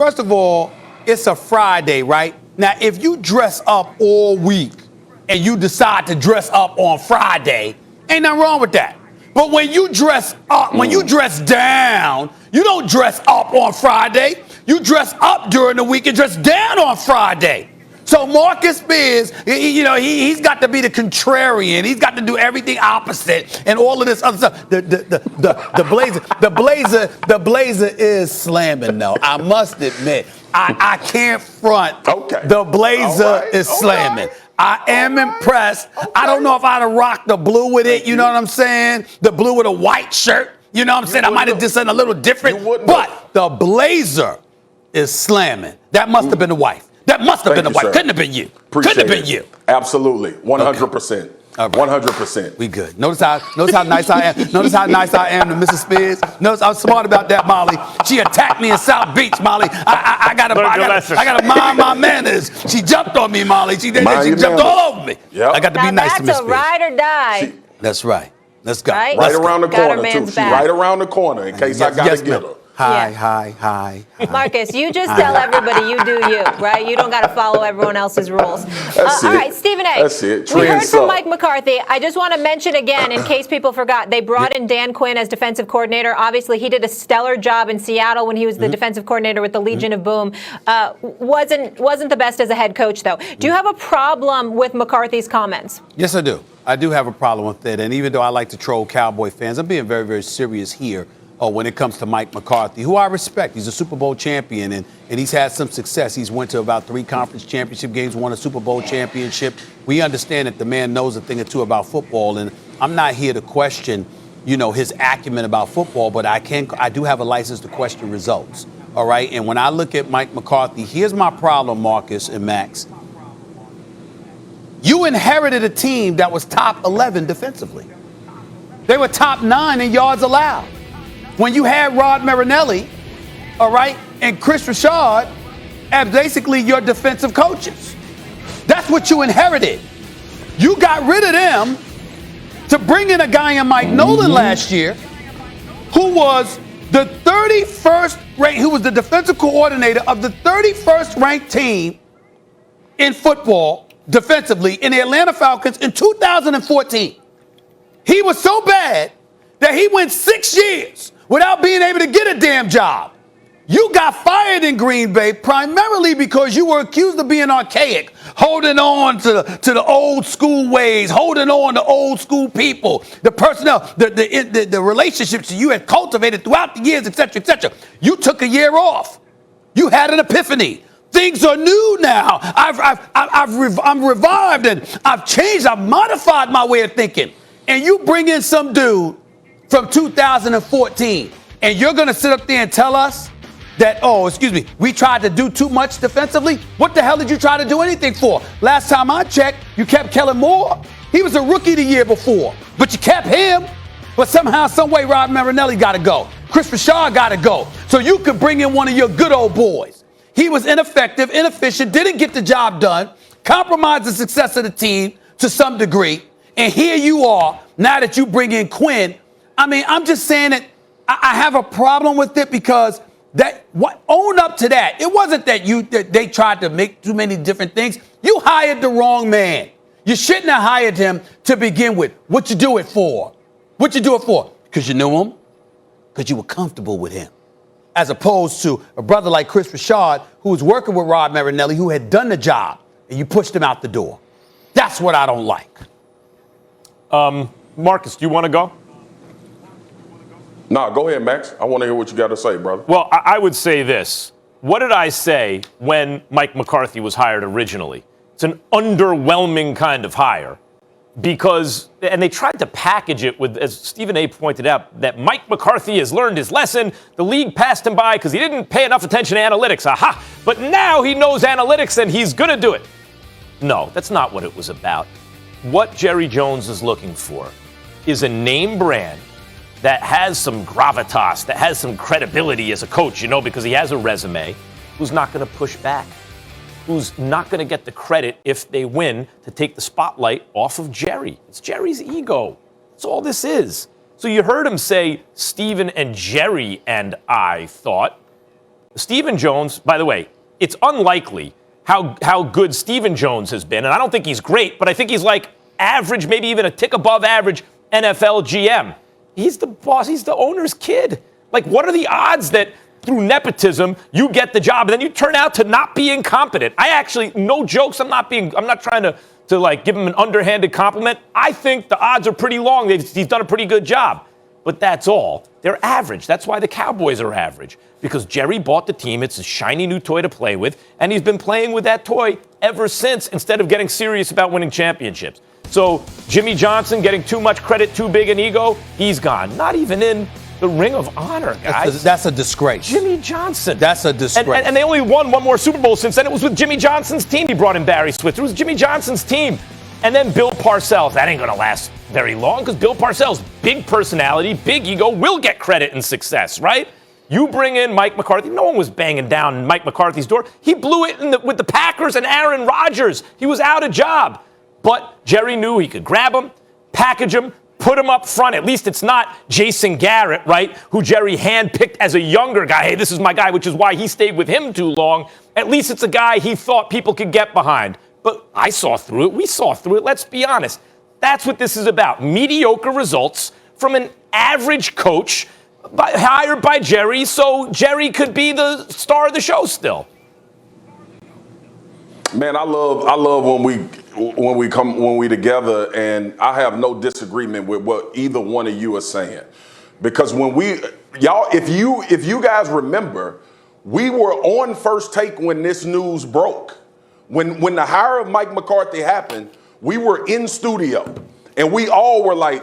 First of all, it's a Friday, right? Now, if you dress up all week and you decide to dress up on Friday, ain't nothing wrong with that. But when you dress up, when you dress down, you don't dress up on Friday. You dress up during the week and dress down on Friday. So Marcus Spears, he's got to be the contrarian. He's got to do everything opposite and all of this other stuff. The blazer is slamming though. I must admit, I can't front. Okay. The blazer is slamming. I am impressed. I don't know if I'd have rocked the blue with it. You know what I'm saying? The blue with a white shirt. You know what I'm saying? I might have done something a little different. But the blazer is slamming. That must have been the wife. That must have been the wife. Couldn't have been you. Couldn't have been you. Absolutely. 100%. All right. 100%. We good. Notice how nice I am. Notice how nice I am to Mrs. Spears. Notice I'm smart about that, Molly. She attacked me in South Beach, Molly. I gotta mind my manners. She jumped on me, Molly. She jumped all over me. Yep. I got to be nice to Miss That's Spears. a ride or die. That's right. Let's go. Right? Right around the corner, too. She's back. right around the corner in case I got to get her. Hi. Marcus, you just tell everybody you do you, right? You don't got to follow everyone else's rules. That's it. All right, Stephen A. That's it. We heard from Mike McCarthy. I just want to mention again, in case people forgot, they brought in Dan Quinn as defensive coordinator. Obviously, he did a stellar job in Seattle when he was the defensive coordinator with the Legion of Boom. Wasn't the best as a head coach, though. Do you have a problem with McCarthy's comments? Yes, I do. I do have a problem with it. And even though I like to troll Cowboy fans, I'm being very, very serious here. When it comes to Mike McCarthy, who I respect. He's a Super Bowl champion, and he's had some success. He's went to about 3 conference championship games, won a Super Bowl championship. We understand that the man knows a thing or two about football, and I'm not here to question, his acumen about football, but I do have a license to question results, all right? And when I look at Mike McCarthy, here's my problem, Marcus and Max. You inherited a team that was top 11 defensively. They were top 9 in yards allowed. When you had Rod Marinelli, all right, and Chris Richard as basically your defensive coaches. That's what you inherited. You got rid of them to bring in a guy in Mike Nolan last year who was the 31st ranked, who was the defensive coordinator of the 31st ranked team in football defensively in the Atlanta Falcons in 2014. He was so bad that he went 6 years without being able to get a damn job. You got fired in Green Bay primarily because you were accused of being archaic, holding on to the old school ways, holding on to old school people, the personnel, the relationships you had cultivated throughout the years, et cetera, et cetera. You took a year off. You had an epiphany. Things are new now. I'm revived and I've changed. I've modified my way of thinking. And you bring in some dude from 2014, and you're going to sit up there and tell us that, we tried to do too much defensively? What the hell did you try to do anything for? Last time I checked, you kept Kellen Moore. He was a rookie the year before, but you kept him. But somehow, some way, Rod Marinelli got to go. Chris Richard got to go. So you could bring in one of your good old boys. He was ineffective, inefficient, didn't get the job done, compromised the success of the team to some degree. And here you are, now that you bring in Quinn. I mean, I'm just saying that I have a problem with it because own up to that. It wasn't that they tried to make too many different things. You hired the wrong man. You shouldn't have hired him to begin with. What you do it for? What you do it for? Because you knew him? Because you were comfortable with him. As opposed to a brother like Chris Richard, who was working with Rod Marinelli, who had done the job, and you pushed him out the door. That's what I don't like. Marcus, do you want to go? No, go ahead, Max. I want to hear what you got to say, brother. Well, I would say this. What did I say when Mike McCarthy was hired originally? It's an underwhelming kind of hire and they tried to package it with, as Stephen A. pointed out, that Mike McCarthy has learned his lesson. The league passed him by because he didn't pay enough attention to analytics. Aha! But now he knows analytics and he's going to do it. No, that's not what it was about. What Jerry Jones is looking for is a name brand that has some gravitas, that has some credibility as a coach, because he has a resume, who's not going to push back, who's not going to get the credit if they win to take the spotlight off of Jerry. It's Jerry's ego. That's all this is. So you heard him say Stephen and Jerry and I thought. Stephen Jones, by the way, it's unlikely how good Stephen Jones has been. And I don't think he's great, but I think he's like average, maybe even a tick above average NFL GM. He's the boss. He's the owner's kid. Like, what are the odds that through nepotism you get the job and then you turn out to not be incompetent? I actually, no jokes, I'm not trying to like give him an underhanded compliment. I think the odds are pretty long. He's done a pretty good job. But that's all. They're average. That's why the Cowboys are average. Because Jerry bought the team. It's a shiny new toy to play with. And he's been playing with that toy ever since instead of getting serious about winning championships. So Jimmy Johnson getting too much credit, too big an ego, he's gone. Not even in the Ring of Honor, guys. That's a disgrace. Jimmy Johnson. That's a disgrace. And they only won one more Super Bowl since then. It was with Jimmy Johnson's team. He brought in Barry Switzer. It was Jimmy Johnson's team. And then Bill Parcells. That ain't going to last very long because Bill Parcells, big personality, big ego, will get credit and success, right? You bring in Mike McCarthy. No one was banging down Mike McCarthy's door. He blew it with the Packers and Aaron Rodgers. He was out of job. But Jerry knew he could grab him, package him, put him up front. At least it's not Jason Garrett, right, who Jerry handpicked as a younger guy. Hey, this is my guy, which is why he stayed with him too long. At least it's a guy he thought people could get behind. But I saw through it. We saw through it. Let's be honest. That's what this is about. Mediocre results from an average coach hired by Jerry so Jerry could be the star of the show still. Man, I love when we together, and I have no disagreement with what either one of you are saying. Because if you guys remember, we were on First Take when this news broke. When the hire of Mike McCarthy happened, we were in studio and we all were like,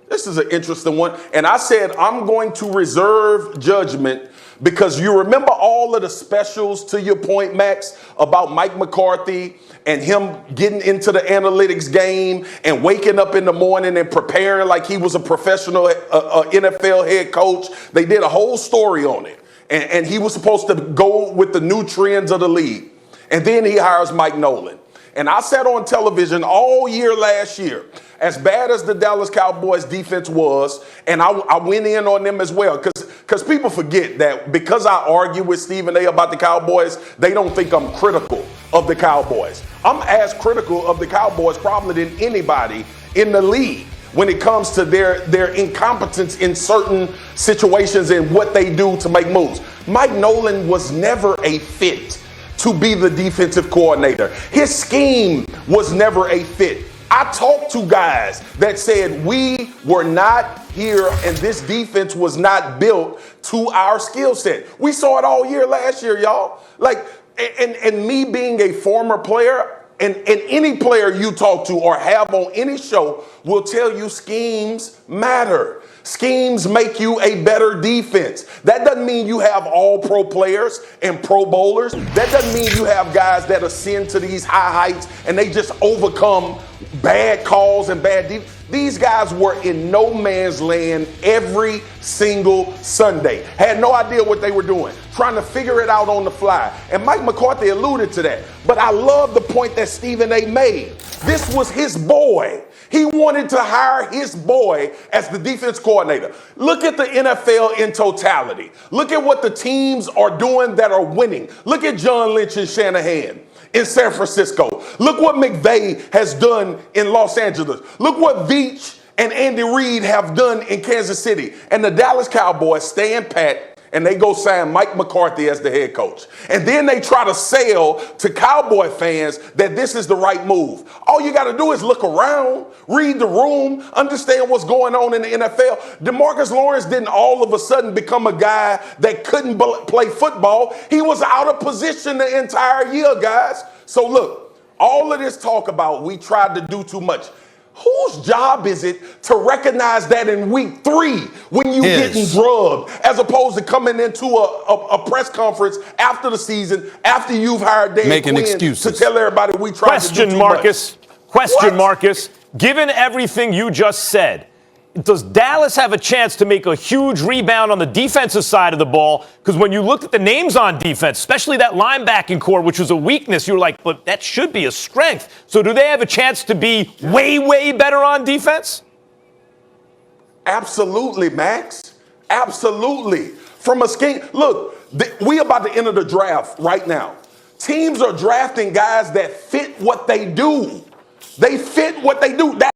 this is an interesting one. And I said, I'm going to reserve judgment because you remember all of the specials, to your point, Max, about Mike McCarthy and him getting into the analytics game and waking up in the morning and preparing like he was a professional NFL head coach. They did a whole story on it. And he was supposed to go with the new trends of the league. And then he hires Mike Nolan. And I sat on television all year last year, as bad as the Dallas Cowboys defense was, and I went in on them as well. Because people forget that because I argue with Stephen A. about the Cowboys, they don't think I'm critical of the Cowboys. I'm as critical of the Cowboys probably than anybody in the league when it comes to their incompetence in certain situations and what they do to make moves. Mike Nolan was never a fit to be the defensive coordinator. His scheme was never a fit. I talked to guys that said we were not here and this defense was not built to our skill set. We saw it all year last year, y'all. Like, and me being a former player, and any player you talk to or have on any show will tell you schemes matter. Schemes make you a better defense. That doesn't mean you have all pro players and pro bowlers. That doesn't mean you have guys that ascend to these high heights and they just overcome bad calls and bad defense. These guys were in no man's land every single Sunday. Had no idea what they were doing, trying to figure it out on the fly. And Mike McCarthy alluded to that. But I love the point that Stephen A. made. This was his boy. He wanted to hire his boy as the defense coordinator. Look at the NFL in totality. Look at what the teams are doing that are winning. Look at John Lynch and Shanahan in San Francisco. Look what McVay has done in Los Angeles. Look what Veach and Andy Reid have done in Kansas City. And the Dallas Cowboys stand pat and they go sign Mike McCarthy as the head coach. And then they try to sell to Cowboy fans that this is the right move. All you got to do is look around, read the room, understand what's going on in the NFL. DeMarcus Lawrence didn't all of a sudden become a guy that couldn't play football. He was out of position the entire year, guys. So look, all of this talk about we tried to do too much. Whose job is it to recognize that in week 3 when you getting drubbed, as opposed to coming into a press conference after the season, after you've hired Dan making Quinn excuses to tell everybody we tried to do too much? Question, Marcus. Given everything you just said, does Dallas have a chance to make a huge rebound on the defensive side of the ball? Because when you looked at the names on defense, especially that linebacking core, which was a weakness, you were like, but that should be a strength. So do they have a chance to be way, way better on defense? Absolutely, Max. Absolutely. From a scheme, look, We about to enter the draft right now. Teams are drafting guys that fit what they do. They fit what they do.